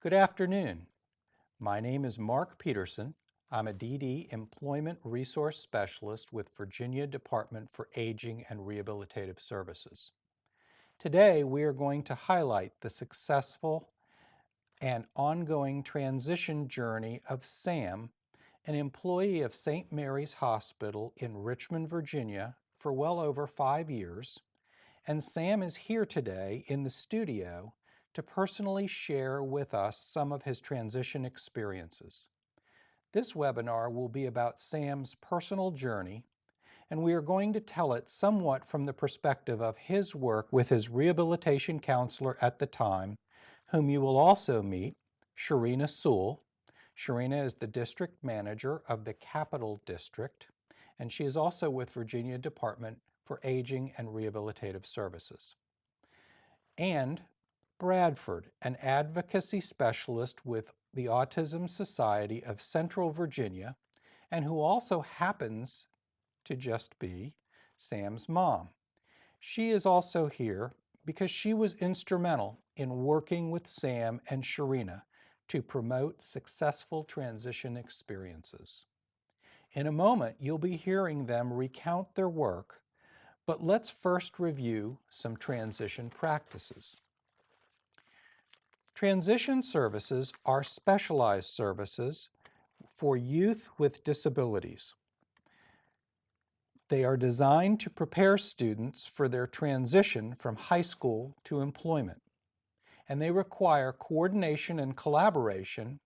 Good afternoon. My name is Mark Peterson. I'm a DD Employment Resource Specialist with Virginia Department for Aging and Rehabilitative Services. Today, we are going to highlight the successful and ongoing transition journey of Sam, an employee of St. Mary's Hospital in Richmond, Virginia, for well over 5 years. And Sam is here today in the studio to personally share with us some of his transition experiences. This webinar will be about Sam's personal journey, and we are going to tell it somewhat from the perspective of his work with his rehabilitation counselor at the time, whom you will also meet, Sherrina Sewell. Sherrina is the district manager of the Capital District, and she is also with Virginia Department for Aging and Rehabilitative Services. And Bradford, an advocacy specialist with the Autism Society of Central Virginia, and who also happens to just be Sam's mom. She is also here because she was instrumental in working with Sam and Sherrina to promote successful transition experiences. In a moment, you'll be hearing them recount their work, but let's first review some transition practices. Transition services are specialized services for youth with disabilities. They are designed to prepare students for their transition from high school to employment, and they require coordination and collaboration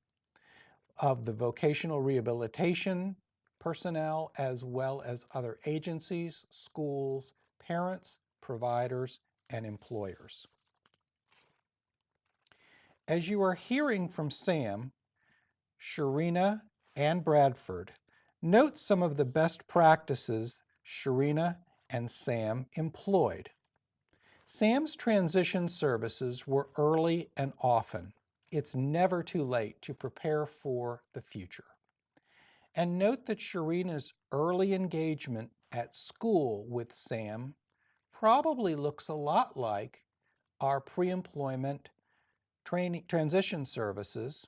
of the vocational rehabilitation personnel as well as other agencies, schools, parents, providers, and employers. As you are hearing from Sam, Sherrina, and Bradford, note some of the best practices Sherrina and Sam employed. Sam's transition services were early and often. It's never too late to prepare for the future. And note that Sherrina's early engagement at school with Sam probably looks a lot like our pre-employment transition services,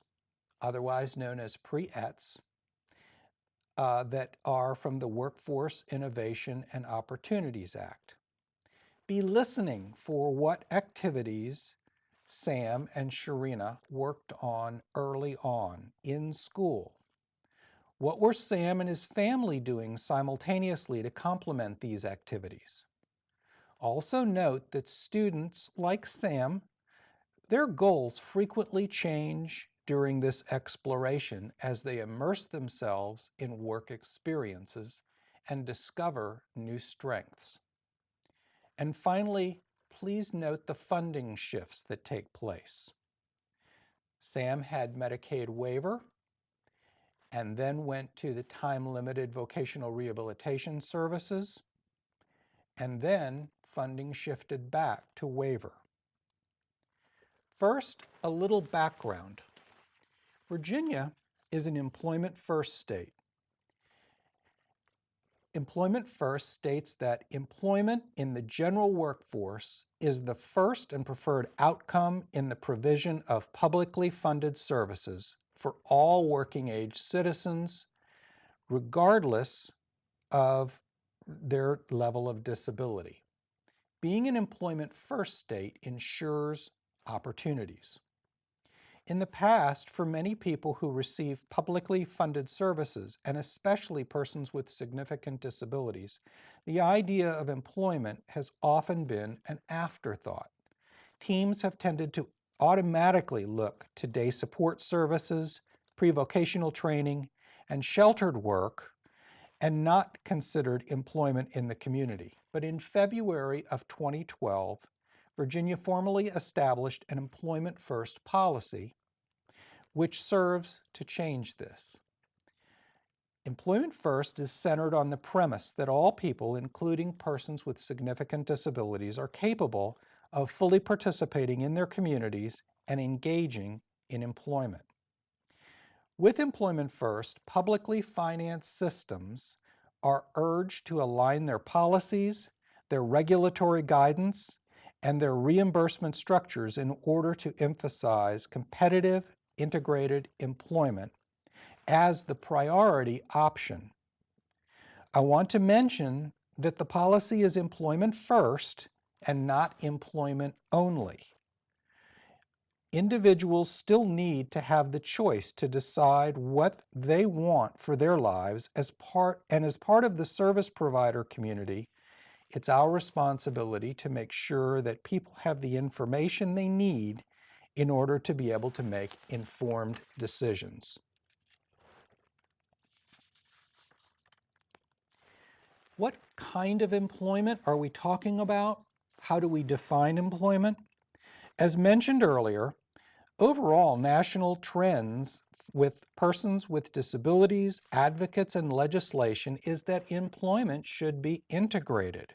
otherwise known as pre-ETS, that are from the Workforce Innovation and Opportunities Act. Be listening for what activities Sam and Sherrina worked on early on in school. What were Sam and his family doing simultaneously to complement these activities? Also note that students like Sam, their goals frequently change during this exploration as they immerse themselves in work experiences and discover new strengths. And finally, please note the funding shifts that take place. Sam had Medicaid waiver and then went to the time-limited vocational rehabilitation services, and then funding shifted back to waiver. First, a little background. Virginia is an employment-first state. Employment first states that employment in the general workforce is the first and preferred outcome in the provision of publicly funded services for all working-age citizens, regardless of their level of disability. Being an employment-first state ensures opportunities. In the past, for many people who receive publicly funded services, and especially persons with significant disabilities, the idea of employment has often been an afterthought. Teams have tended to automatically look to day support services, pre-vocational training, and sheltered work, and not considered employment in the community. But in February of 2012, Virginia formally established an employment-first policy, which serves to change this. Employment First is centered on the premise that all people, including persons with significant disabilities, are capable of fully participating in their communities and engaging in employment. With Employment First, publicly financed systems are urged to align their policies, their regulatory guidance, and their reimbursement structures in order to emphasize competitive integrated employment as the priority option. I want to mention that the policy is employment first and not employment only. Individuals still need to have the choice to decide what they want for their lives as part of the service provider community. It's our responsibility to make sure that people have the information they need in order to be able to make informed decisions. What kind of employment are we talking about? How do we define employment? As mentioned earlier, overall national trends with persons with disabilities, advocates, and legislation is that employment should be integrated,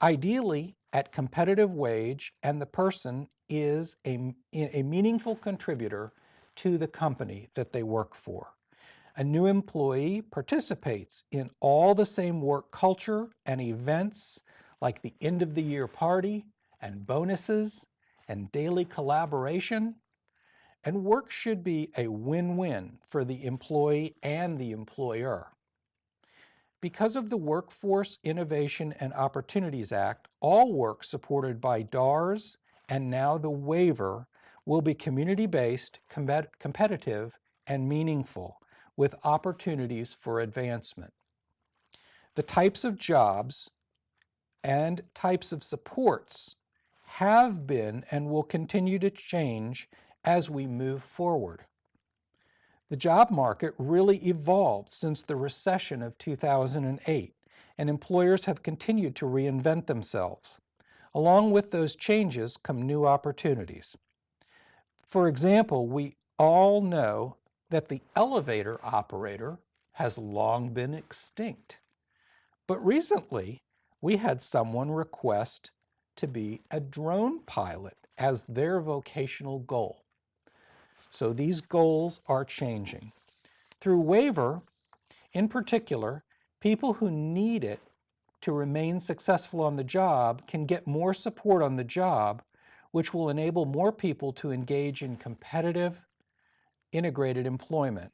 ideally at competitive wage, and the person is a meaningful contributor to the company that they work for. A new employee participates in all the same work culture and events like the end of the year party and bonuses and daily collaboration. And work should be a win-win for the employee and the employer. Because of the Workforce Innovation and Opportunities Act, all work supported by DARS and now the waiver will be community-based, competitive, and meaningful, with opportunities for advancement. The types of jobs and types of supports have been and will continue to change as we move forward. The job market really evolved since the recession of 2008, and employers have continued to reinvent themselves. Along with those changes come new opportunities. For example, we all know that the elevator operator has long been extinct. But recently, we had someone request to be a drone pilot as their vocational goal. So these goals are changing. Through waiver, in particular, people who need it to remain successful on the job can get more support on the job, which will enable more people to engage in competitive, integrated employment,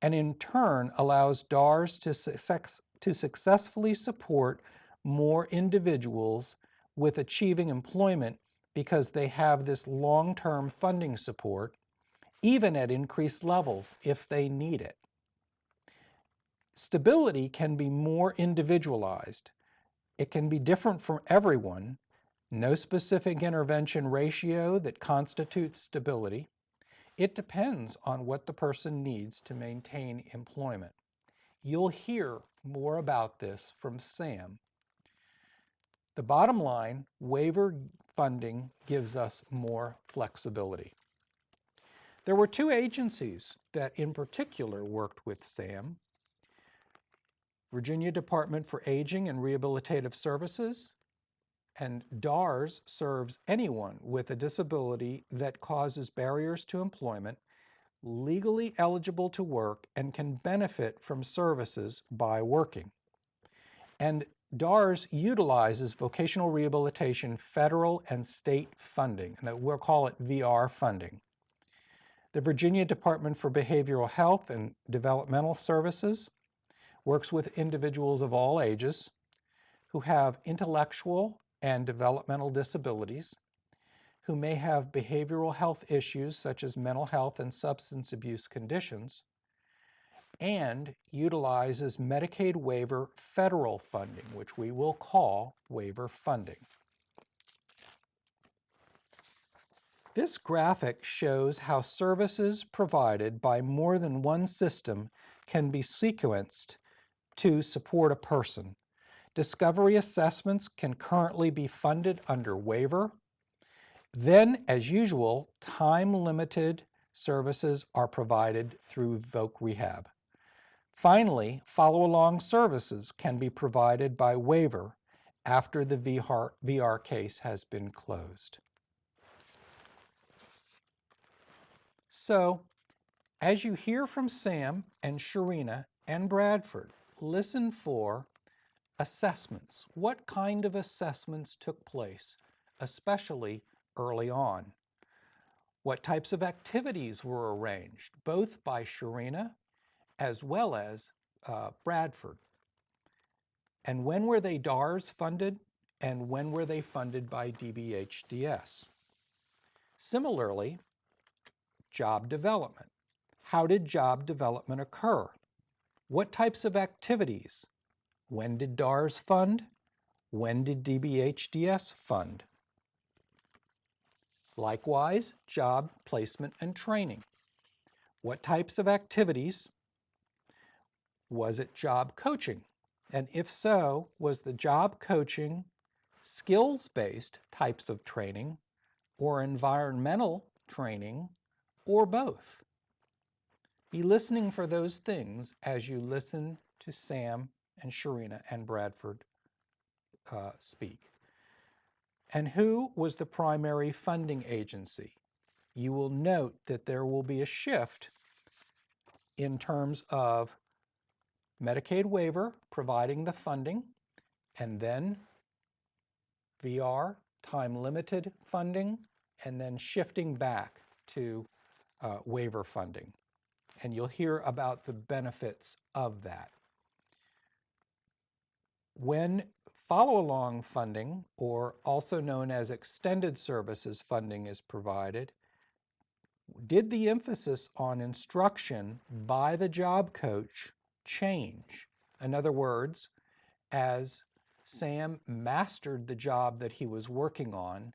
and in turn allows DARS to successfully support more individuals with achieving employment because they have this long-term funding support, even at increased levels if they need it. Stability can be more individualized. It can be different for everyone. No specific intervention ratio that constitutes stability. It depends on what the person needs to maintain employment. You'll hear more about this from Sam. The bottom line, waiver funding gives us more flexibility. There were two agencies that in particular worked with Sam: Virginia Department for Aging and Rehabilitative Services, and DARS serves anyone with a disability that causes barriers to employment, legally eligible to work, and can benefit from services by working. And DARS utilizes vocational rehabilitation federal and state funding, and we'll call it VR funding. The Virginia Department for Behavioral Health and Developmental Services works with individuals of all ages who have intellectual and developmental disabilities, who may have behavioral health issues such as mental health and substance abuse conditions, and utilizes Medicaid waiver federal funding, which we will call waiver funding. This graphic shows how services provided by more than one system can be sequenced to support a person. Discovery assessments can currently be funded under waiver. Then, as usual, time-limited services are provided through Voc Rehab. Finally, follow-along services can be provided by waiver after the VR case has been closed. So, as you hear from Sam and Sherrina and Bradford, listen for assessments. What kind of assessments took place, especially early on? What types of activities were arranged, both by Sherrina as well as Bradford? And when were they DARS funded, and when were they funded by DBHDS? Similarly, job development. How did job development occur? What types of activities? When did DARS fund? When did DBHDS fund? Likewise, job placement and training. What types of activities? Was it job coaching? And if so, was the job coaching skills-based types of training or environmental training or both? Be listening for those things as you listen to Sam and Sherrina and Bradford speak. And who was the primary funding agency? You will note that there will be a shift in terms of Medicaid waiver providing the funding, and then VR, time-limited funding, and then shifting back to waiver funding. And you'll hear about the benefits of that. When follow-along funding, or also known as extended services funding, is provided, did the emphasis on instruction by the job coach change? In other words, as Sam mastered the job that he was working on,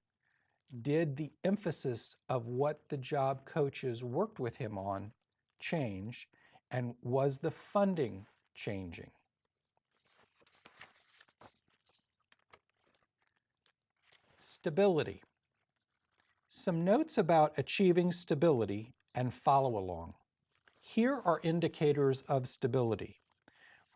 did the emphasis of what the job coaches worked with him on change, and was the funding changing? Stability. Some notes about achieving stability and follow along. Here are indicators of stability.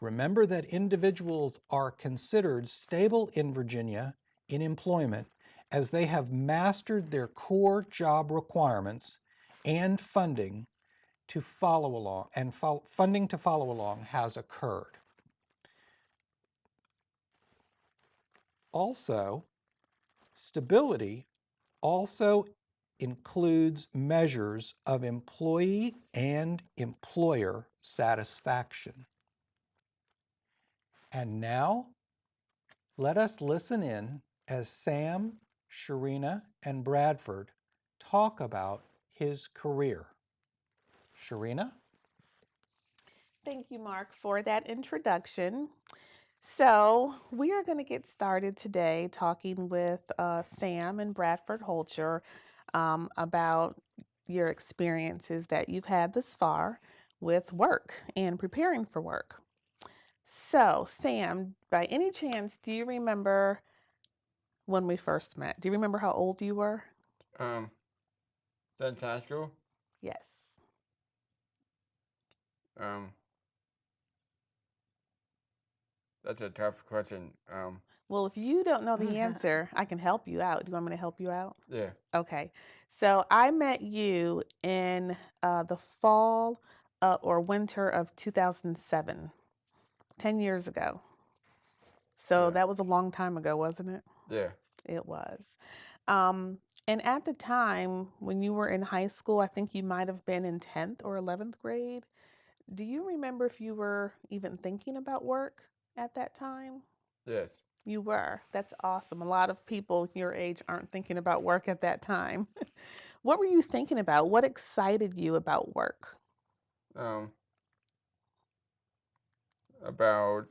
Remember that individuals are considered stable in Virginia in employment as they have mastered their core job requirements and funding to follow along, and funding to follow along has occurred. Also, stability also includes measures of employee and employer satisfaction. And now, let us listen in as Sam, Sherrina, and Bradford talk about his career. Sherrina? Thank you, Mark, for that introduction. So we are going to get started today talking with Sam and Bradford Hulcher about your experiences that you've had thus far with work and preparing for work. So, Sam, by any chance, do you remember when we first met? Do you remember how old you were? Since high school? Yes. That's a tough question. Well, if you don't know the answer, I can help you out. Do you want me to help you out? Yeah. Okay. So I met you in the fall or winter of 2007, 10 years ago. So Yeah. that was a long time ago, wasn't it? Yeah. It was. And at the time when you were in high school, I think you might have been in 10th or 11th grade. Do you remember if you were even thinking about work at that time? Yes. You were. That's awesome. A lot of people your age aren't thinking about work at that time. What were you thinking about? What excited you about work? About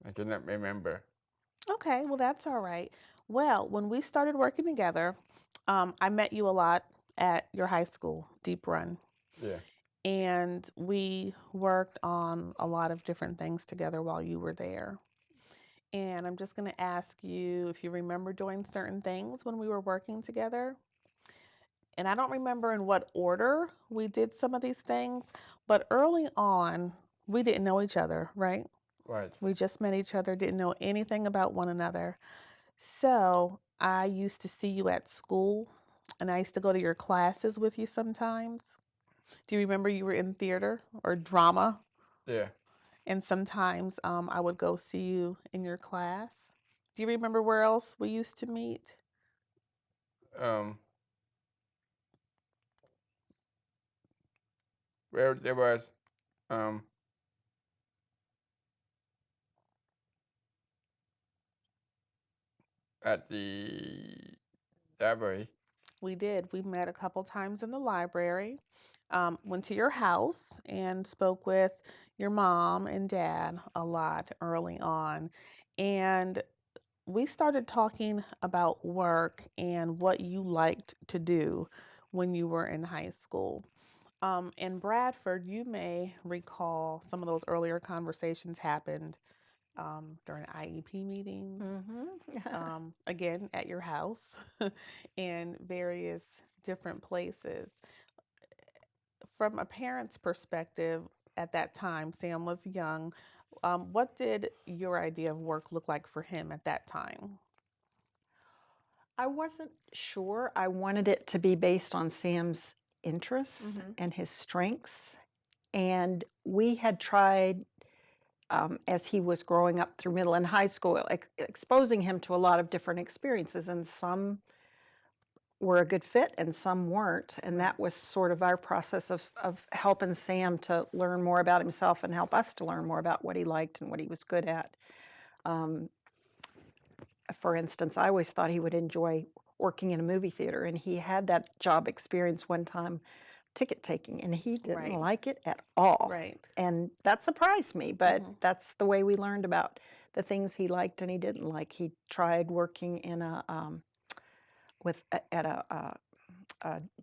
I cannot remember. Okay, well, that's all right. Well, when we started working together, I met you a lot at your high school, Deep Run. Yeah. And we worked on a lot of different things together while you were there. And I'm just going to ask you if you remember doing certain things when we were working together. And I don't remember in what order we did some of these things, but early on, we didn't know each other, right? Right. We just met each other, didn't know anything about one another. So I used to see you at school, and I used to go to your classes with you sometimes. Do you remember you were in theater or drama? Yeah. And sometimes I would go see you in your class. Do you remember where else we used to meet? Well, there was at the library. We did. We met a couple times in the library. Went to your house and spoke with your mom and dad a lot early on. And we started talking about work and what you liked to do when you were in high school. In Bradford, you may recall some of those earlier conversations happened during IEP meetings, again at your house, and various different places. From a parent's perspective, at that time, Sam was young. What did your idea of work look like for him at that time? I wasn't sure. I wanted it to be based on Sam's interests and his strengths. And we had tried, as he was growing up through middle and high school, exposing him to a lot of different experiences, and some were a good fit and some weren't. And that was sort of our process of helping Sam to learn more about himself and help us to learn more about what he liked and what he was good at. For instance, I always thought he would enjoy working in a movie theater, and he had that job experience one time, ticket taking, and he didn't like it at all. Right. And that surprised me, but that's the way we learned about the things he liked and he didn't like. He tried working in a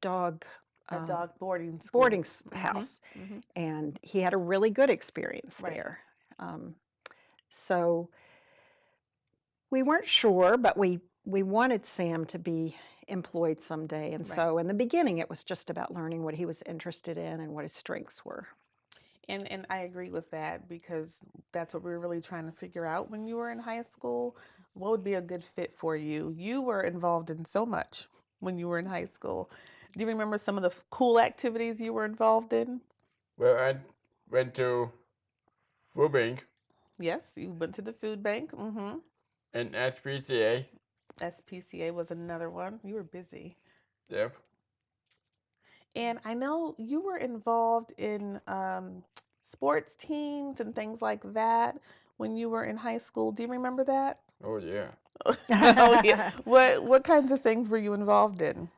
dog Boarding school. house, and he had a really good experience there. So we weren't sure, but we wanted Sam to be employed someday. And so in the beginning, it was just about learning what he was interested in and what his strengths were. And I agree with that, because that's what we were really trying to figure out when you were in high school. What would be a good fit for you? You were involved in so much when you were in high school. Do you remember some of the cool activities you were involved in? Well, I went to food bank Yes, you went to the food bank. and SPCA. SPCA was another one. You were busy. Yep. And I know you were involved in sports teams and things like that when you were in high school. Do you remember that? Oh yeah. Oh yeah. What kinds of things were you involved in?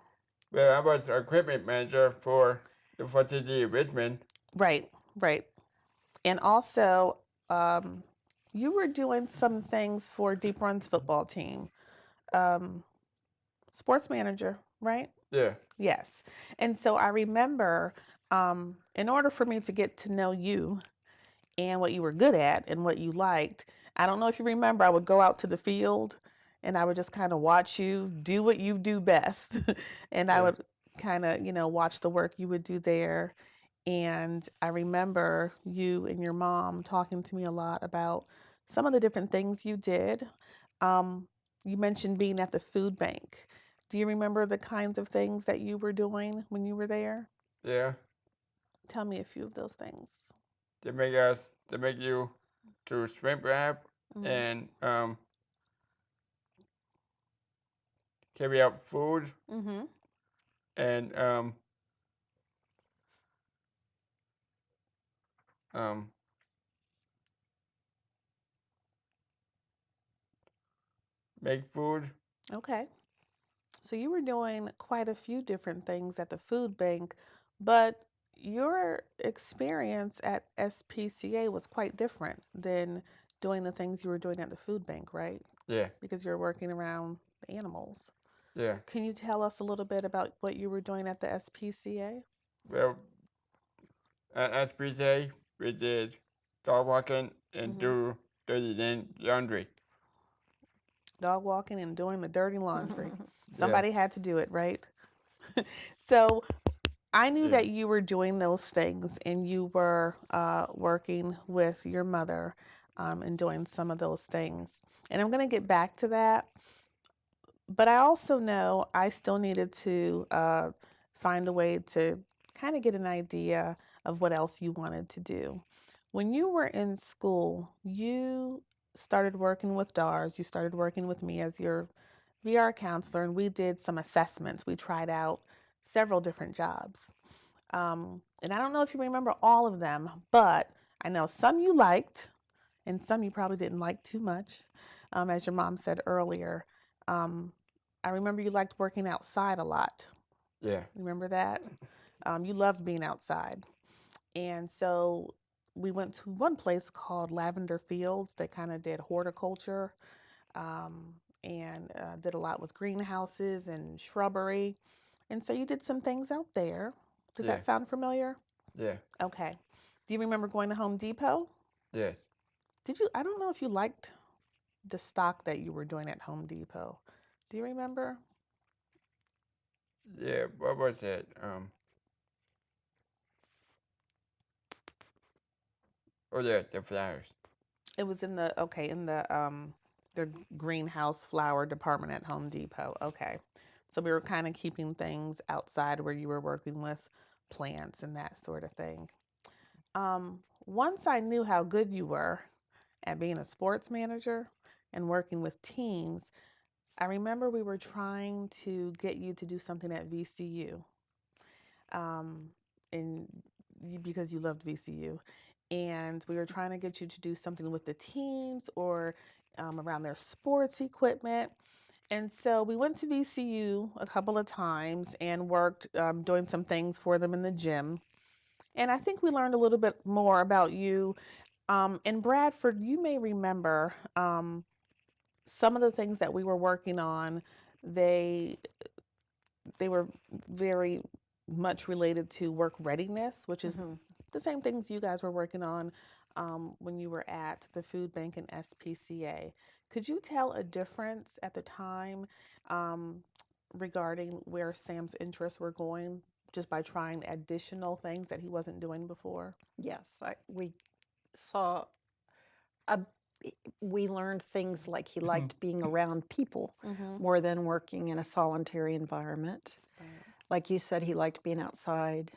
Well, I was equipment manager for the facility in Richmond. Right. And also, you were doing some things for Deep Run's football team. Sports manager, right? Yeah. Yes. And so I remember, in order for me to get to know you and what you were good at and what you liked, I don't know if you remember, I would go out to the field and I would just kind of watch you do what you do best. And I would kind of, watch the work you would do there. And I remember you and your mom talking to me a lot about some of the different things you did. You mentioned being at the food bank. Do you remember the kinds of things that you were doing when you were there? Yeah. Tell me a few of those things. They make you to shrimp wrap and carry out food and make food. Okay. So you were doing quite a few different things at the food bank, but your experience at SPCA was quite different than doing the things you were doing at the food bank, right? Yeah. Because you're working around the animals. Yeah. Can you tell us a little bit about what you were doing at the SPCA? Well, at SPCA, we did dog walking and do dirty laundry. Dog walking and doing the dirty laundry. Somebody had to do it, right? So I knew that you were doing those things and you were working with your mother and doing some of those things. And I'm going to get back to that. But I also know I still needed to find a way to kind of get an idea of what else you wanted to do. When you were in school, you started working with DARS, you started working with me as your VR counselor, and we did some assessments. We tried out several different jobs. And I don't know if you remember all of them, but I know some you liked and some you probably didn't like too much. As your mom said earlier, I remember you liked working outside a lot. Yeah. Remember that? You loved being outside. And so we went to one place called Lavender Fields. They kind of did horticulture and did a lot with greenhouses and shrubbery. And so you did some things out there. Does Yeah. that sound familiar? Yeah. Okay. Do you remember going to Home Depot? Yes. Did you? I don't know if you liked the stock that you were doing at Home Depot. Do you remember? Yeah. What was it? Oh yeah, the flowers. It was in the greenhouse flower department at Home Depot. Okay. So we were kind of keeping things outside where you were working with plants and that sort of thing. Once I knew how good you were at being a sports manager and working with teams, I remember we were trying to get you to do something at VCU, and because you loved VCU, and we were trying to get you to do something with the teams or around their sports equipment. And so we went to VCU a couple of times and worked doing some things for them in the gym. And I think we learned a little bit more about you. In Bradford, you may remember some of the things that we were working on. They were very much related to work readiness, which is the same things you guys were working on when you were at the food bank and SPCA. Could you tell a difference at the time regarding where Sam's interests were going just by trying additional things that he wasn't doing before? Yes, we saw a we learned things like he liked being around people more than working in a solitary environment. Right. Like you said, he liked being outside.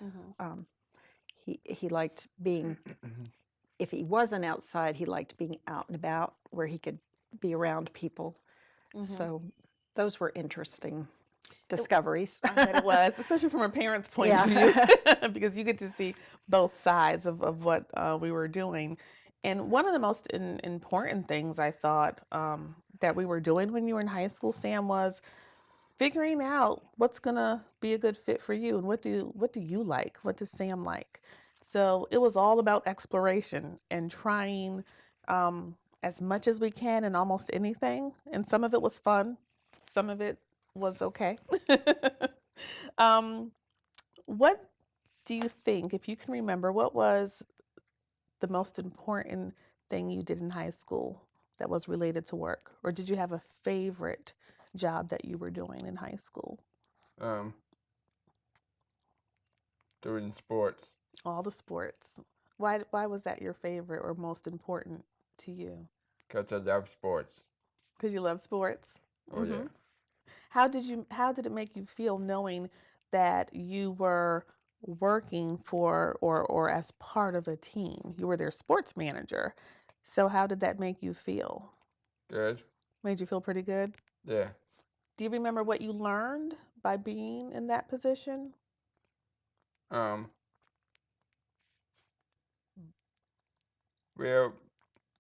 He liked being, if he wasn't outside, he liked being out and about where he could be around people. So those were interesting discoveries. I bet it was, especially from a parent's point of view, because you get to see both sides of what we were doing. And one of the most important things I thought that we were doing when you were in high school, Sam, was figuring out what's gonna be a good fit for you and what do you like? What does Sam like? So it was all about exploration and trying as much as we can in almost anything. And some of it was fun, some of it was okay. What do you think, if you can remember, what was the most important thing you did in high school that was related to work? Or did you have a favorite job that you were doing in high school? Doing sports. All the sports. Why was that your favorite or most important to you? Because I love sports. Because you love sports? Oh yeah. How did it make you feel knowing that you were working for or as part of a team? You were their sports manager. So how did that make you feel? Good. Made you feel pretty good? Yeah. Do you remember what you learned by being in that position? Well,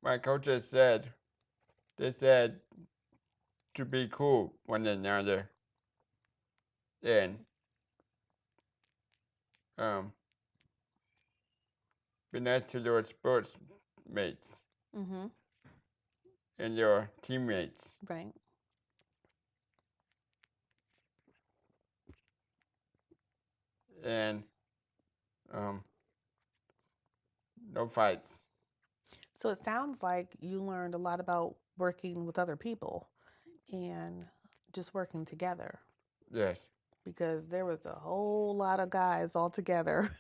my coaches said, they said to be cool one another and be nice to your sports mates and your teammates. Right. And no fights. So it sounds like you learned a lot about working with other people and just working together, Yes. because there was a whole lot of guys all together.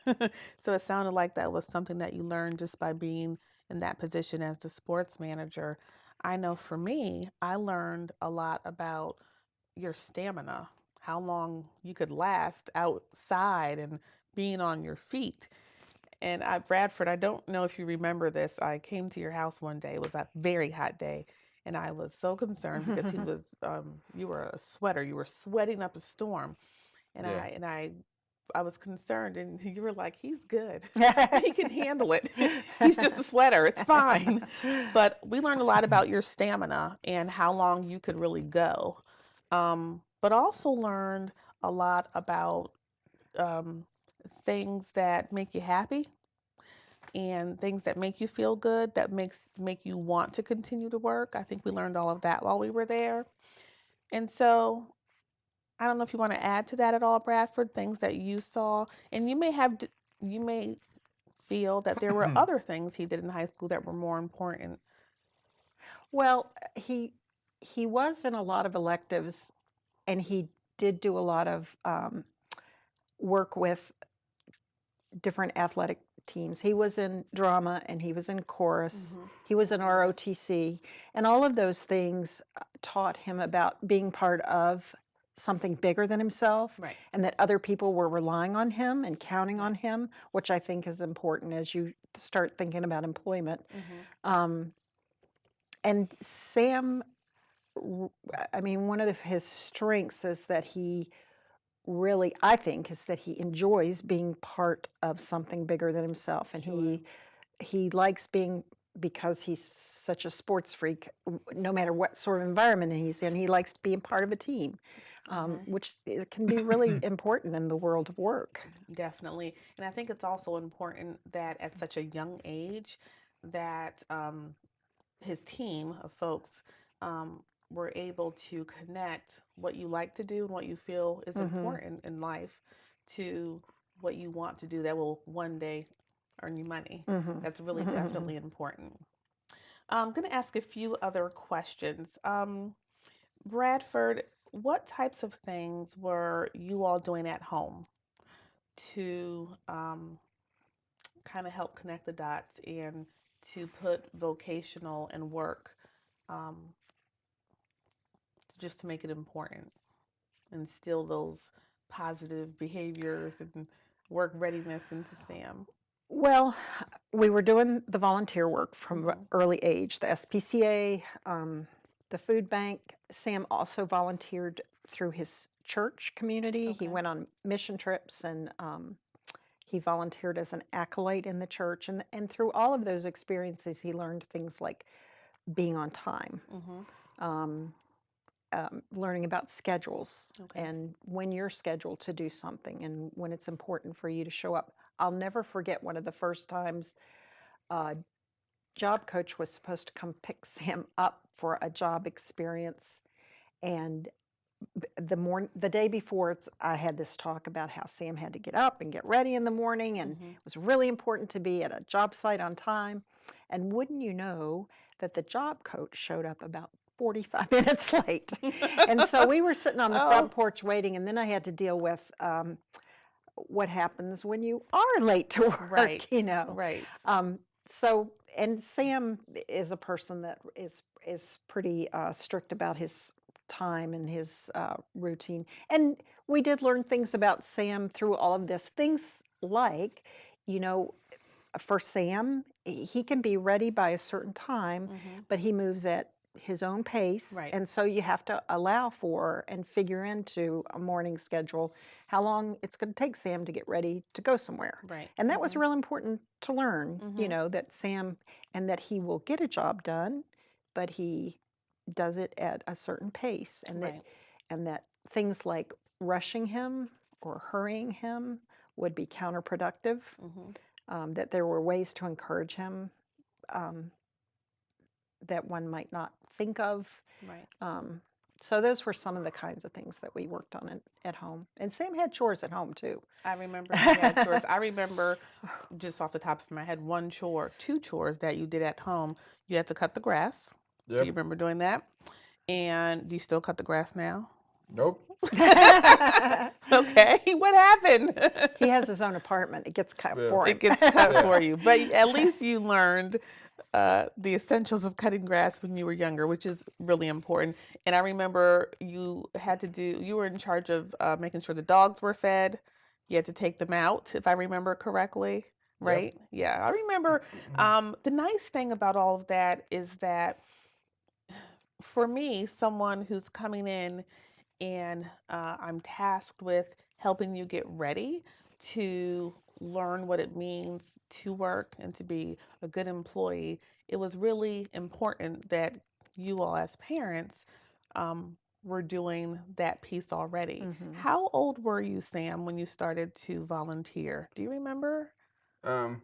So it sounded like that was something that you learned just by being in that position as the sports manager. I know for me, I learned a lot about your stamina, how long you could last outside and being on your feet. And Bradford, I don't know if you remember this. I came to your house one day. It was a very hot day. And I was so concerned because he was, you were a sweater. You were sweating up a storm. And Yeah. I was concerned. And you were like, he's good. He can handle it. He's just a sweater. It's fine. But we learned a lot about your stamina and how long you could really go. But also learned a lot about things that make you happy and things that make you feel good, that make you want to continue to work. I think we learned all of that while we were there. And so I don't know if you want to add to that at all, Bradford, things that you saw. And you may feel that there were other things he did in high school that were more important. Well, he was in a lot of electives, and he did do a lot of work with different athletic teams. He was in drama, and he was in chorus. He was in ROTC, and all of those things taught him about being part of something bigger than himself, Right. and that other people were relying on him and counting on him, which I think is important as you start thinking about employment. And Sam, I mean, one of his strengths is that he really, I think, is that he enjoys being part of something bigger than himself, and he likes being, because he's such a sports freak. No matter what sort of environment he's in, he likes being part of a team, which can be really important in the world of work. Definitely. And I think it's also important that at such a young age that his team of folks were able to connect what you like to do and what you feel is important in life to what you want to do that will one day earn you money. That's really definitely important. I'm going to ask a few other questions. Bradford, what types of things were you all doing at home to kind of help connect the dots and to put vocational and work just to make it important, instill those positive behaviors and work readiness into Sam? Well, we were doing the volunteer work from an early age, the SPCA, the food bank. Sam also volunteered through his church community. He went on mission trips, and he volunteered as an acolyte in the church. And through all of those experiences, he learned things like being on time, learning about schedules, and when you're scheduled to do something and when it's important for you to show up. I'll never forget one of the first times a job coach was supposed to come pick Sam up for a job experience, and the day before, I had this talk about how Sam had to get up and get ready in the morning, and it was really important to be at a job site on time. And wouldn't you know that the job coach showed up about 45 minutes late. And so we were sitting on the front porch waiting, and then I had to deal with what happens when you are late to work, Right. you know. Right. So, and Sam is a person that is pretty strict about his time and his routine. And we did learn things about Sam through all of this. Things like, you know, for Sam, he can be ready by a certain time, but he moves at his own pace. Right. And so you have to allow for and figure into a morning schedule how long it's going to take Sam to get ready to go somewhere. Right. And that was real important to learn, you know, that Sam, and that he will get a job done, but he does it at a certain pace, and that things like rushing him or hurrying him would be counterproductive. That there were ways to encourage him that one might not think of. Right. So those were some of the kinds of things that we worked on at home. And Sam had chores at home too. I remember you had chores. I remember, just off the top of my head, two chores that you did at home. You had to cut the grass. Yep. Do you remember doing that? And do you still cut the grass now? Nope. Okay, what happened? He has his own apartment. It gets cut for him. It gets cut for you. But at least you learned the essentials of cutting grass when you were younger, which is really important. And I remember you were in charge of making sure the dogs were fed. You had to take them out, if I remember correctly. right? Yeah, I remember. The nice thing about all of that is that for me, someone who's coming in and I'm tasked with helping you get ready to learn what it means to work and to be a good employee, it was really important that you all, as parents, were doing that piece already. How old were you, Sam, when you started to volunteer? Do you remember? Probably,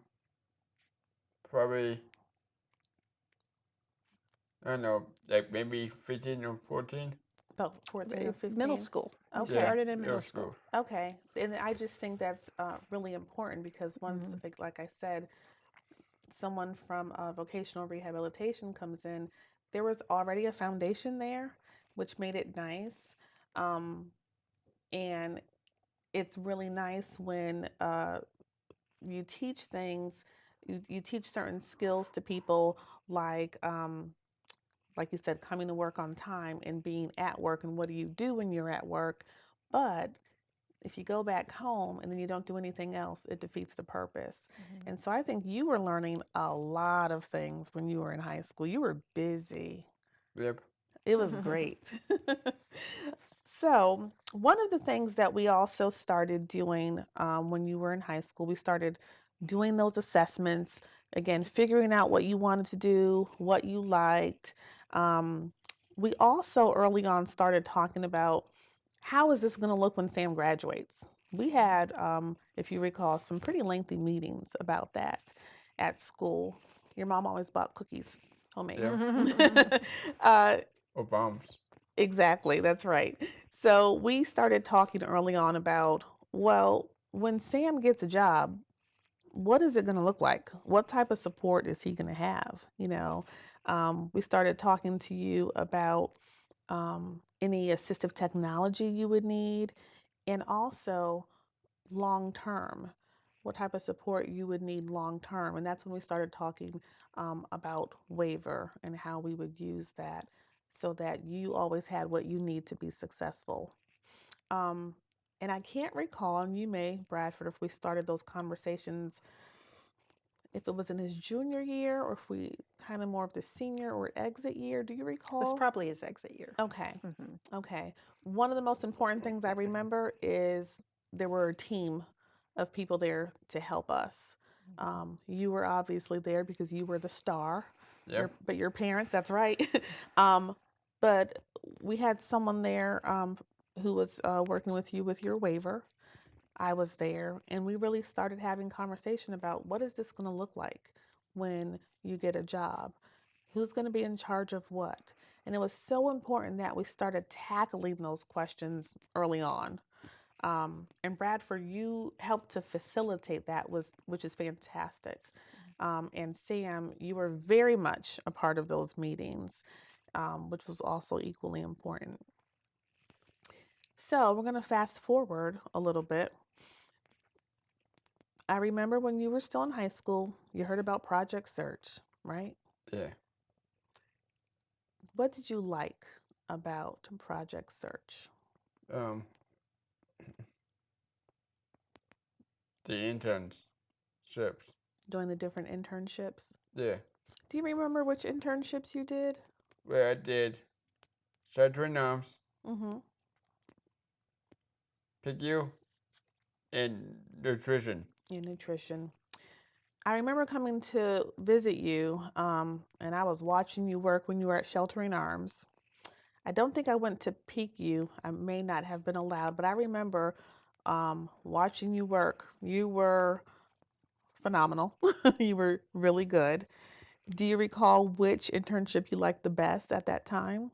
I don't know, like maybe 15 or 14. About 14 or 15? Middle school. You Okay. started in middle school. Okay, and I just think that's really important because once, like I said, someone from vocational rehabilitation comes in, there was already a foundation there, which made it nice. And it's really nice when you teach things, you teach certain skills to people like you said, coming to work on time and being at work and what do you do when you're at work. But if you go back home and then you don't do anything else, it defeats the purpose. And so I think you were learning a lot of things when you were in high school. You were busy. Yep. It was great. So, one of the things that we also started doing when you were in high school, we started doing those assessments, again, figuring out what you wanted to do, what you liked. We also early on started talking about how is this going to look when Sam graduates? We had, if you recall, some pretty lengthy meetings about that at school. Your mom always bought cookies, homemade. Or bombs. Exactly, that's right. So we started talking early on about, well, when Sam gets a job, what is it going to look like? What type of support is he going to have? We started talking to you about any assistive technology you would need, and also long term, what type of support you would need long term. And that's when we started talking about waiver and how we would use that so that you always had what you need to be successful. And I can't recall, and you may, Bradford, if we started those conversations, if it was in his junior year or if we kind of more of the senior or exit year. Do you recall? It was probably his exit year. Okay. Okay. One of the most important things I remember is there were a team of people there to help us. You were obviously there because you were the star. Yep. But your parents, that's right. But we had someone there who was working with you with your waiver. I was there, and we really started having conversation about what is this going to look like when you get a job? Who's going to be in charge of what? And it was so important that we started tackling those questions early on. And Bradford, you helped to facilitate that, which is fantastic. And Sam, you were very much a part of those meetings, which was also equally important. So we're going to fast forward a little bit. I remember when you were still in high school, you heard about Project Search, right? Yeah. What did you like about Project Search? The internships. Doing the different internships? Yeah. Do you remember which internships you did? Where I did surgery arms, PICU, and nutrition. In nutrition. I remember coming to visit you, and I was watching you work when you were at Sheltering Arms. I don't think I went to peek you. I may not have been allowed, but I remember watching you work. You were phenomenal. You were really good. Do you recall which internship you liked the best at that time?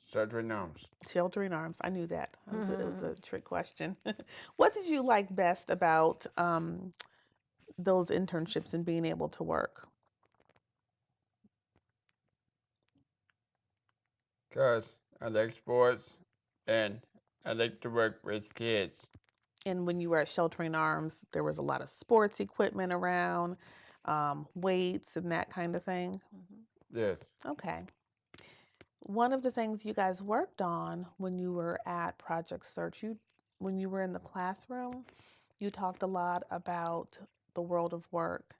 Surgery arms. Sheltering Arms. I knew that. It was a trick question. What did you like best about those internships and being able to work? Because I like sports and I like to work with kids. And when you were at Sheltering Arms, there was a lot of sports equipment around, weights and that kind of thing. Yes. Okay. One of the things you guys worked on when you were at Project Search, when you were in the classroom, you talked a lot about the world of work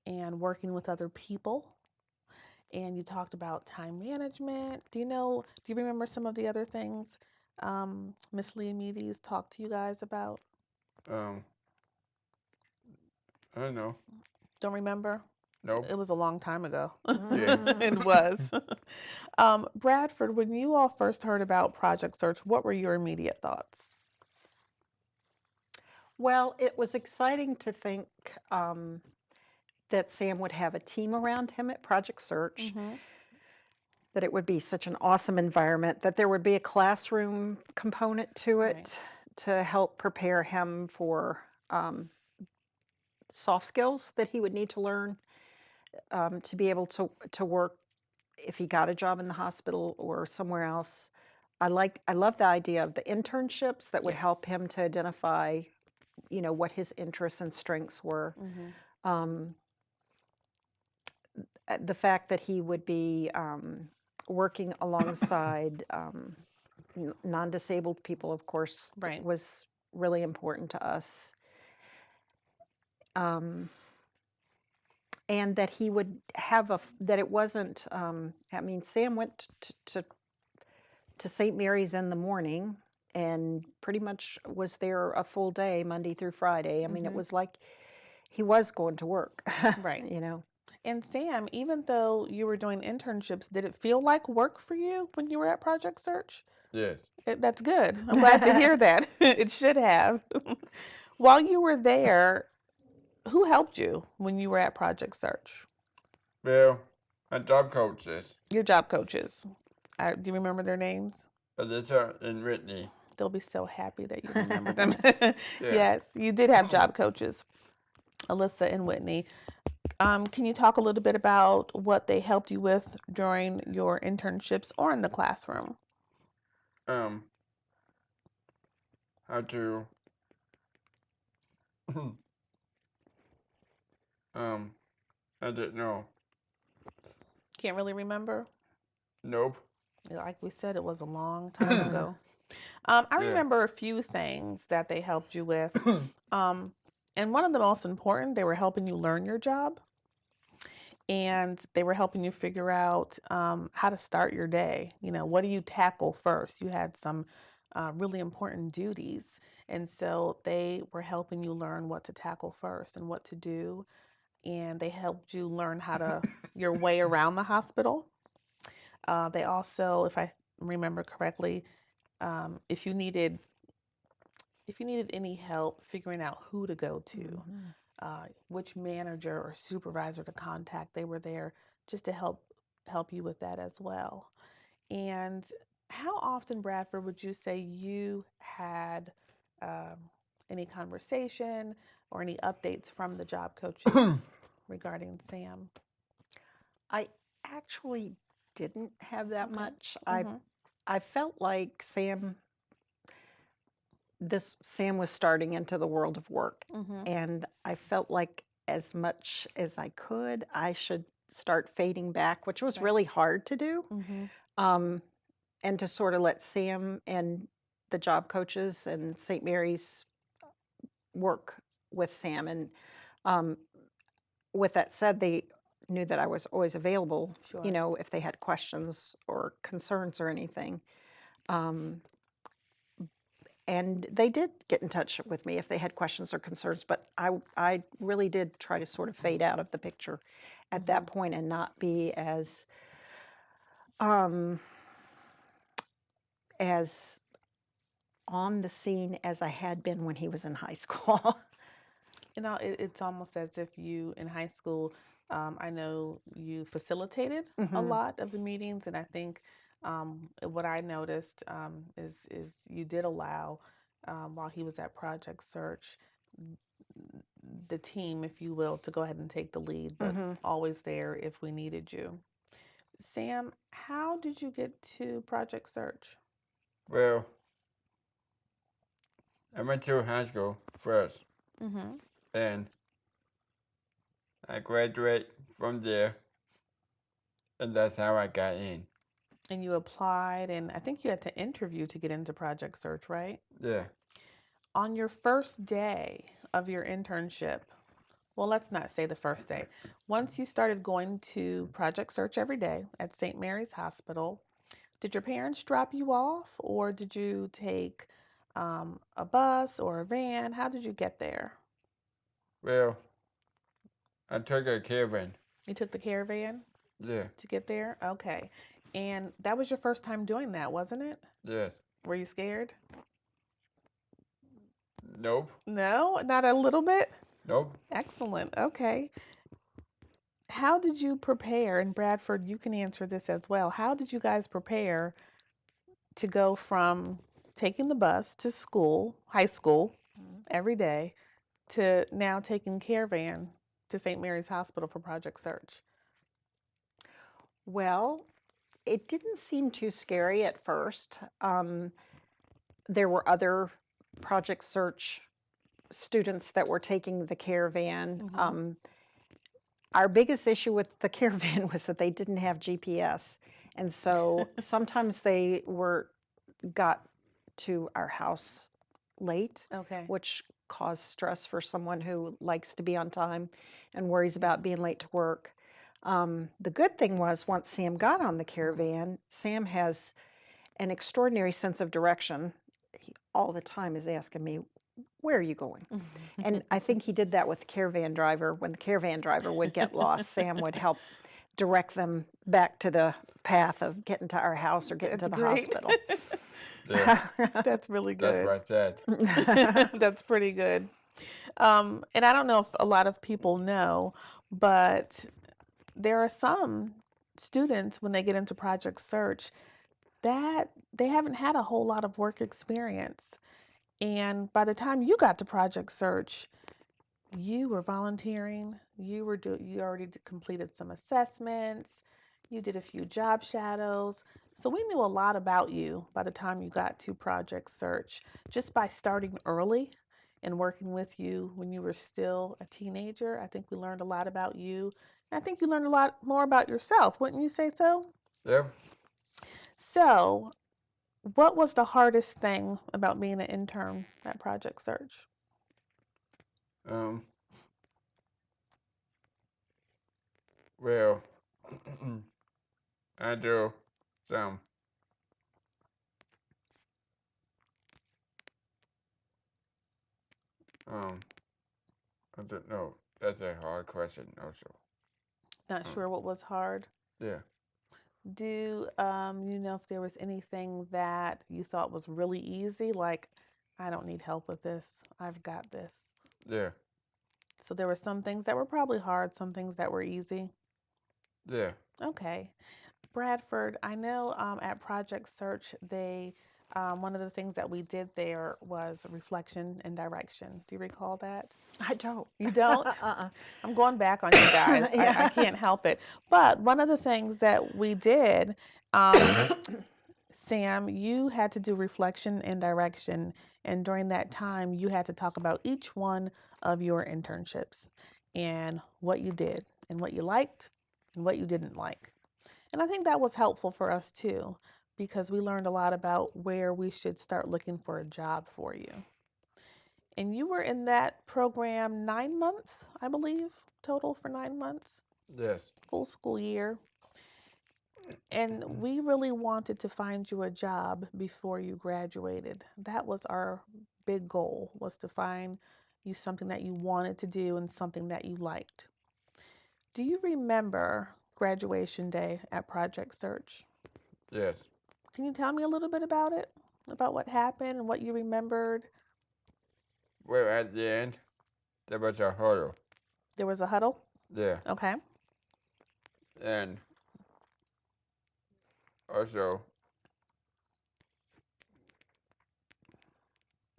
and working with other people. And you talked about time management. Do you remember some of the other things Miss Leomides talked to you guys about? I don't know. Don't remember? Nope. It was a long time ago. Yeah. It was. Bradford, when you all first heard about Project Search, what were your immediate thoughts? Well, it was exciting to think that Sam would have a team around him at Project Search, that it would be such an awesome environment, that there would be a classroom component to it Right. to help prepare him for soft skills that he would need to learn to be able to work if he got a job in the hospital or somewhere else. I love the idea of the internships that would help Yes. him to identify, what his interests and strengths were. The fact that he would be working alongside non-disabled people, of course, Right. was really important to us. And that he would have that it wasn't, Sam went to St. Mary's in the morning and pretty much was there a full day, Monday through Friday. It was like he was going to work. Right. You know. And Sam, even though you were doing internships, did it feel like work for you when you were at Project Search? Yes. That's good. I'm glad to hear that. It should have. While you were there, who helped you when you were at Project Search? Well, my job coaches, Your job coaches. Do you remember their names? Alyssa and Whitney. They'll be so happy that you remember them. Yeah. Yes, you did have job coaches, Alyssa and Whitney. Can you talk a little bit about what they helped you with during your internships or in the classroom? How to I didn't know. Can't really remember? Nope. Like we said, it was a long time ago. I Yeah. remember a few things that they helped you with. And one of the most important, they were helping you learn your job. And they were helping you figure out how to start your day. What do you tackle first? You had some really important duties. And so they were helping you learn what to tackle first and what to do. And they helped you learn how to your way around the hospital. They also, if I remember correctly, if you needed any help figuring out who to go to, which manager or supervisor to contact, they were there just to help you with that as well. And how often, Bradford, would you say you had any conversation or any updates from the job coaches regarding Sam? I actually didn't have that Okay. much. I felt like Sam was starting into the world of work, and I felt like as much as I could, I should start fading back, which was Right. really hard to do. And to sort of let Sam and the job coaches and St. Mary's work with Sam. And with that said, they knew that I was always available, Sure. if they had questions or concerns or anything. And they did get in touch with me if they had questions or concerns, but I really did try to sort of fade out of the picture at that point and not be as on the scene as I had been when he was in high school. It's almost as if you, in high school, I know you facilitated a lot of the meetings, and I think what I noticed is you did allow, while he was at Project Search, the team, if you will, to go ahead and take the lead, but always there if we needed you. Sam, how did you get to Project Search? Well, I went to high school first, and I graduated from there, and that's how I got in. And you applied, and I think you had to interview to get into Project Search, right? Yeah. On your first day of your internship, well, let's not say the first day. Once you started going to Project Search every day at St. Mary's Hospital, did your parents drop you off, or did you take a bus or a van? How did you get there? Well, I took a caravan. You took the caravan Yeah. to get there? Okay. And that was your first time doing that, wasn't it? Yes. Were you scared? Nope. No, not a little bit? Nope. Excellent. Okay. How did you prepare? And Bradford, you can answer this as well. How did you guys prepare to go from taking the bus to school, high school, every day, to now taking caravan to St. Mary's Hospital for Project Search? Well, it didn't seem too scary at first. There were other Project Search students that were taking the caravan. Our biggest issue with the caravan was that they didn't have GPS. And so sometimes they got to our house late, Okay. which caused stress for someone who likes to be on time and worries about being late to work. The good thing was once Sam got on the caravan, Sam has an extraordinary sense of direction. He all the time is asking me, where are you going? And I think he did that with the caravan driver. When the caravan driver would get lost, Sam would help direct them back to the path of getting to our house or getting to the hospital. Yeah. That's really That's good. what I said. That's pretty good. And I don't know if a lot of people know, but there are some students when they get into Project Search that they haven't had a whole lot of work experience. And by the time you got to Project Search, you were volunteering, you already completed some assessments, you did a few job shadows. So we knew a lot about you by the time you got to Project Search, just by starting early and working with you when you were still a teenager. I think we learned a lot about you. And I think you learned a lot more about yourself, wouldn't you say so? Yep. So, what was the hardest thing about being an intern at Project Search? Well, I do some. I don't know. That's a hard question, also. Not sure what was hard. Yeah. Do you know if there was anything that you thought was really easy? Like, I don't need help with this. I've got this. Yeah. So there were some things that were probably hard, some things that were easy. Yeah. Okay. Bradford, I know at Project Search, one of the things that we did there was reflection and direction. Do you recall that? I don't. You don't? I'm going back on you guys. I can't help it. But one of the things that we did, Sam, you had to do reflection and direction. And during that time, you had to talk about each one of your internships and what you did and what you liked and what you didn't like. And I think that was helpful for us too, because we learned a lot about where we should start looking for a job for you. And you were in that program 9 months, I believe, total for 9 months, Yes. full school year. And we really wanted to find you a job before you graduated. That was our big goal, was to find you something that you wanted to do and something that you liked. Do you remember graduation day at Project Search? Yes. Can you tell me a little bit about it? About what happened and what you remembered? Well, at the end, there was a huddle. There was a huddle? Yeah. Okay. And also,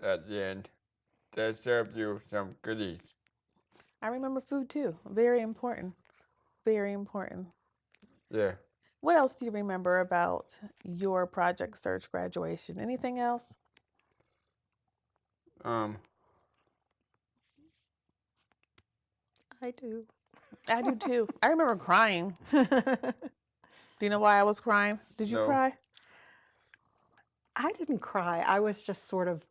at the end, they served you some goodies. I remember food too. Very important. Very important. Yeah. What else do you remember about your Project Search graduation? Anything else? I do. I do too. I remember crying. Do you know why I was crying? Did you No. cry? I didn't cry. I was just sort of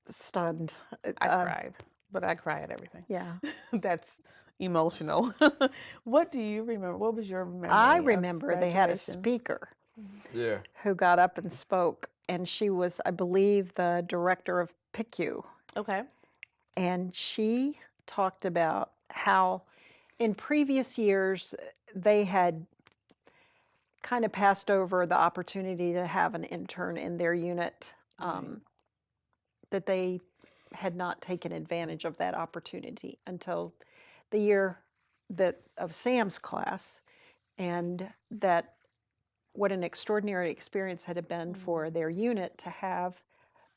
stunned. I cried. but I cry at everything. Yeah. That's emotional. What do you remember? What was your memory I of remember they had a graduation? speaker Yeah. who got up and spoke, and she was, I believe, the director of PICU. Okay. And she talked about how in previous years they had kind of passed over the opportunity to have an intern in their unit, that they had not taken advantage of that opportunity until the year of Sam's class, and that what an extraordinary experience had it been for their unit to have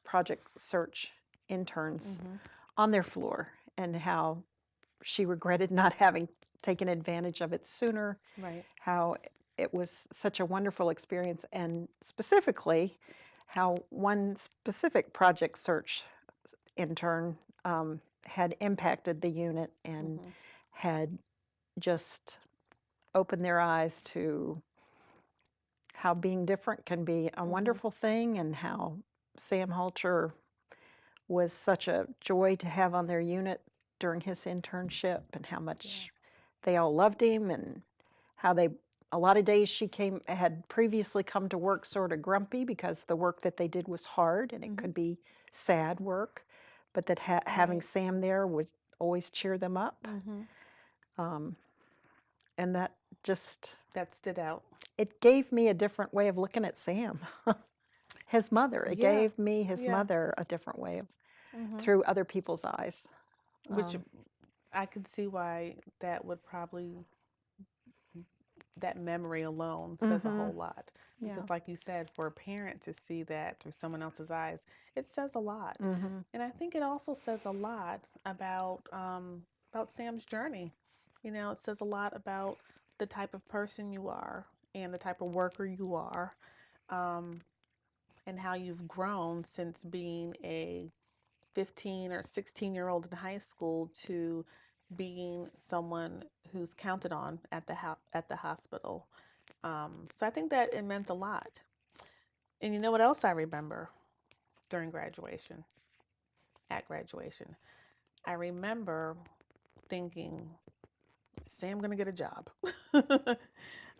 project search interns on their floor, and how she regretted not having taken advantage of it sooner, Right. how it was such a wonderful experience, and specifically how one specific project search intern had impacted the unit and had just opened their eyes to how being different can be a wonderful thing, and how Sam Hulcher was such a joy to have on their unit during his internship, and how much they all loved him, and how a lot of days she had previously come to work sort of grumpy because the work that they did was hard and it could be sad work, but that having Sam there would always cheer them up. And that stood out. It gave me a different way of looking at Sam. His mother. It Yeah. gave me his mother a different way of, through other people's eyes. Which I could see why that would probably, that memory alone says a whole lot. Because like you said, for a parent to see that through someone else's eyes, it says a lot. And I think it also says a lot about Sam's journey. You know, it says a lot about the type of person you are and the type of worker you are, and how you've grown since being a 15 or 16-year-old in high school to being someone who's counted on at the hospital. So I think that it meant a lot. And you know what else I remember during graduation? At graduation, I remember thinking, Sam gonna get a job.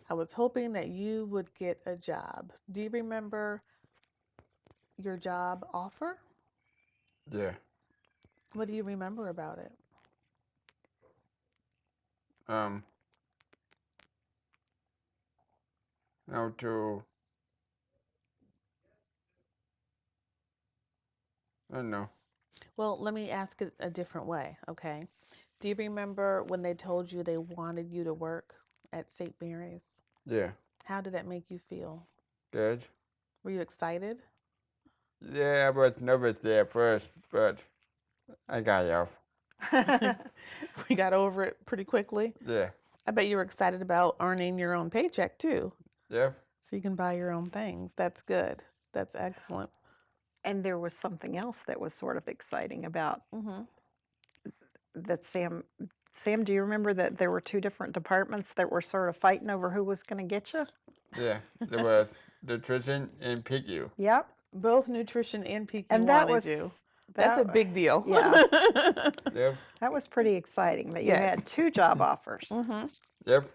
I was hoping that you would get a job. Do you remember your job offer? Yeah. What do you remember about it? How to, I don't know. Well, let me ask it a different way, okay? Do you remember when they told you they wanted you to work at St. Mary's? Yeah. How did that make you feel? Good. Were you excited? Yeah, I was nervous there at first, but I got it off. We got over it pretty quickly. Yeah. I bet you were excited about earning your own paycheck too. Yep. So you can buy your own things. That's good. That's excellent. And there was something else that was sort of exciting about that Sam, do you remember that there were two different departments that were sort of fighting over who was going to get you? Yeah. There was nutrition and PICU. Yep. Both nutrition and PQ And that wanted was you. That's a big deal. Yeah. Yep. That was pretty exciting that you Yes. had two job offers. Yep.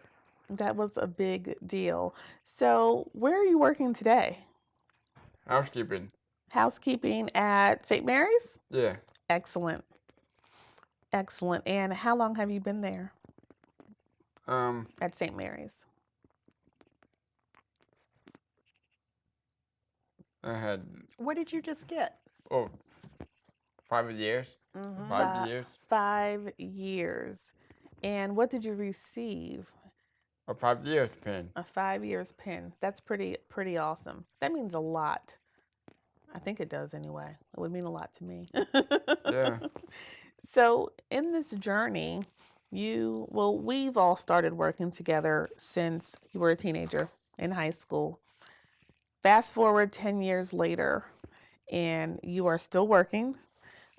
That was a big deal. So where are you working today? Housekeeping. Housekeeping at St. Mary's? Yeah. Excellent. Excellent. And how long have you been there at St. Mary's? I had, What did you just get? 5 years. 5 years. 5 years. And what did you receive? A 5 years pin. A 5 years pin. That's pretty awesome. That means a lot. I think it does anyway. It would mean a lot to me. Yeah. So in this journey, we've all started working together since you were a teenager in high school. Fast forward 10 years later, and you are still working.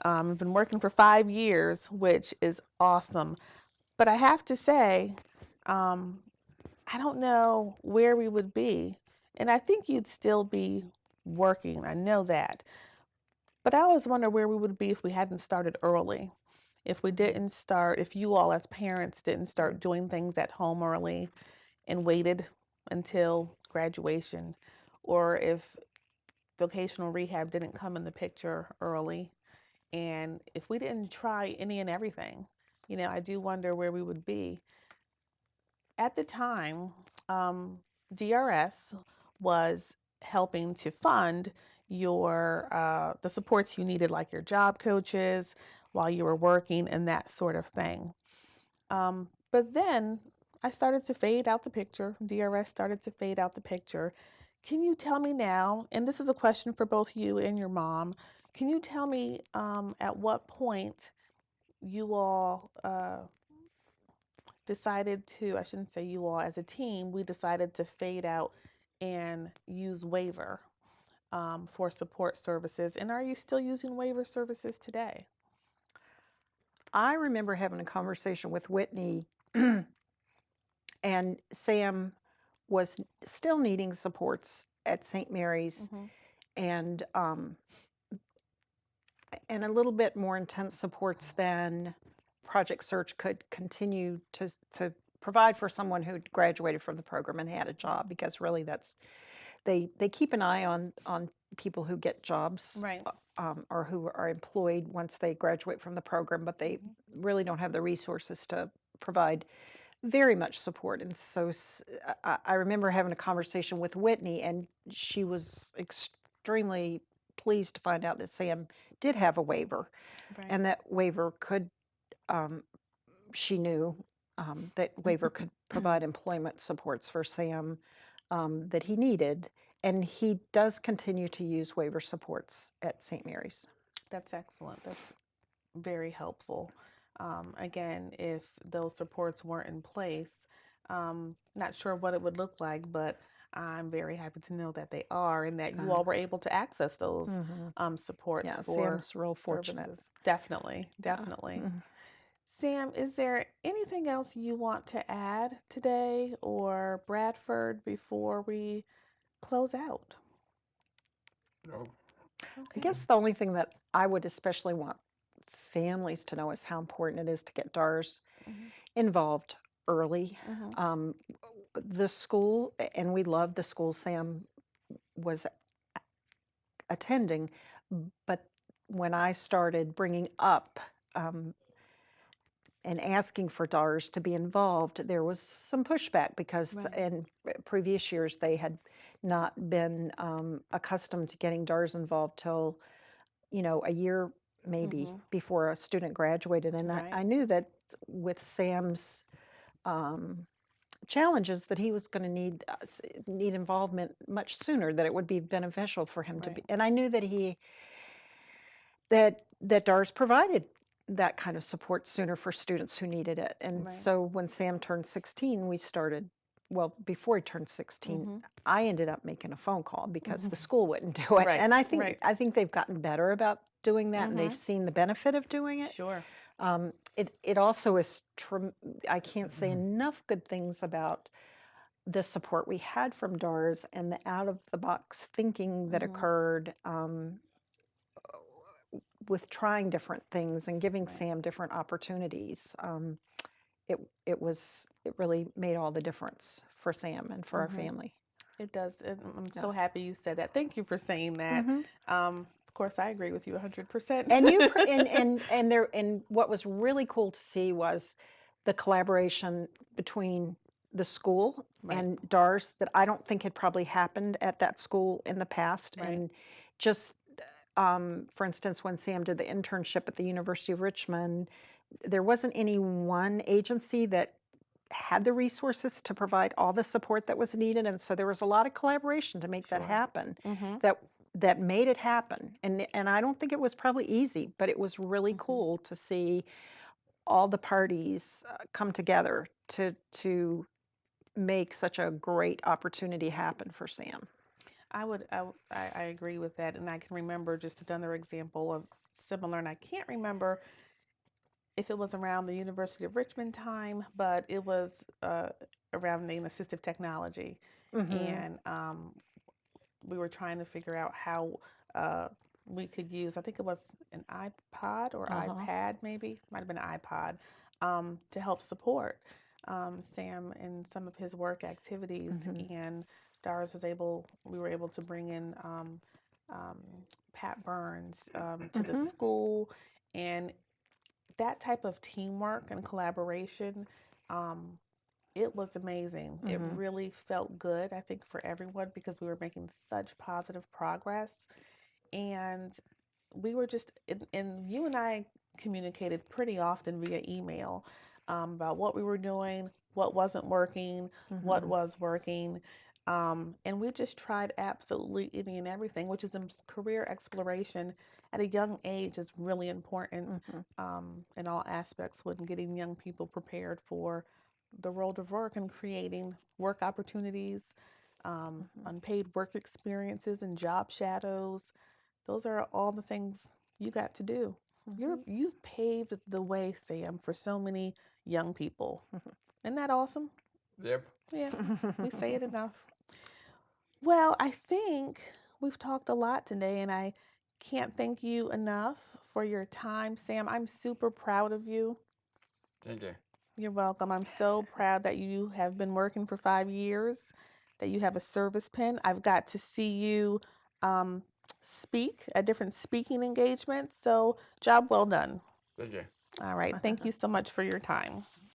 You've been working for 5 years, which is awesome. But I have to say, I don't know where we would be. And I think you'd still be working. I know that. But I always wonder where we would be if we hadn't started early. if we didn't start, if you all as parents didn't start doing things at home early and waited until graduation, or if vocational rehab didn't come in the picture early, and if we didn't try any and everything, I do wonder where we would be. At the time, DRS was helping to fund the supports you needed, like your job coaches while you were working and that sort of thing. But then I started to fade out the picture. DRS started to fade out the picture. Can you tell me now, and this is a question for both you and your mom, can you tell me at what point you all decided to, I shouldn't say you all, as a team, we decided to fade out and use waiver for support services? And are you still using waiver services today? I remember having a conversation with Whitney, and Sam was still needing supports at St. Mary's, and a little bit more intense supports than Project Search could continue to provide for someone who graduated from the program and had a job, because really they keep an eye on people who get jobs, Right. Or who are employed once they graduate from the program, but they really don't have the resources to provide very much support. And so I remember having a conversation with Whitney, and she was extremely pleased to find out that Sam did have a waiver, Right. and that waiver could, she knew that waiver could provide employment supports for Sam that he needed. And he does continue to use waiver supports at St. Mary's. That's excellent. That's very helpful. Again, if those supports weren't in place, not sure what it would look like, but I'm very happy to know that they are, and that you all were able to access those supports Yeah, for Sam's real fortunate. services. Definitely, definitely. Sam, is there anything else you want to add today, or Bradford, before we close out? No. I guess the only thing that I would especially want families to know is how important it is to get DARS involved early. The school, and we love the school Sam was attending, but when I started bringing up and asking for DARS to be involved, there was some pushback, because in previous years they had not been accustomed to getting DARS involved till, a year maybe before a student graduated. And I knew that with Sam's challenges, that he was going to need involvement much sooner, that it would be beneficial for him to be. And I knew that that DARS provided that kind of support sooner for students who needed it. And so when Sam turned 16, we started, well, before he turned 16, I ended up making a phone call, because the school wouldn't do it. And I think they've gotten better about doing that, and they've seen the benefit of doing it. Sure. It also is, I can't say enough good things about the support we had from DARS and the out-of-the-box thinking that occurred with trying different things and giving Sam different opportunities. It really made all the difference for Sam and for our family. It does. I'm so happy you said that. Thank you for saying that. Of course, I agree with you 100%. And what was really cool to see was the collaboration between the school and DARS, that I don't think had probably happened at that school in the past. And just, for instance, when Sam did the internship at the University of Richmond, there wasn't any one agency that had the resources to provide all the support that was needed. And so there was a lot of collaboration to make that happen, that made it happen. And I don't think it was probably easy, but it was really cool to see all the parties come together to make such a great opportunity happen for Sam. I agree with that. And I can remember just another example of similar, and I can't remember if it was around the University of Richmond time, but it was around the assistive technology. And we were trying to figure out how we could use. I think it was an iPod or Uh-huh. iPad, maybe, might have been an iPod, to help support Sam in some of his work activities. And we were able to bring in um, Pat Burns to the school, and that type of teamwork and collaboration, it was amazing. It really felt good, I think, for everyone because we were making such positive progress. And we were just, and you and I communicated pretty often via email about what we were doing, what wasn't working, what was working. And we just tried absolutely any and everything, which is career exploration at a young age is really important in all aspects when getting young people prepared for the world of work and creating work opportunities, unpaid work experiences, and job shadows. Those are all the things you got to do. You've paved the way, Sam, for so many young people. Isn't that awesome? Yep. Yeah, we say it enough. Well, I think we've talked a lot today, and I can't thank you enough for your time, Sam. I'm super proud of you. Thank you. You're welcome. I'm so proud that you have been working for 5 years, that you have a service pin. I've got to see you speak at different speaking engagements. So, job well done. Thank you. All right. Thank you so much for your time.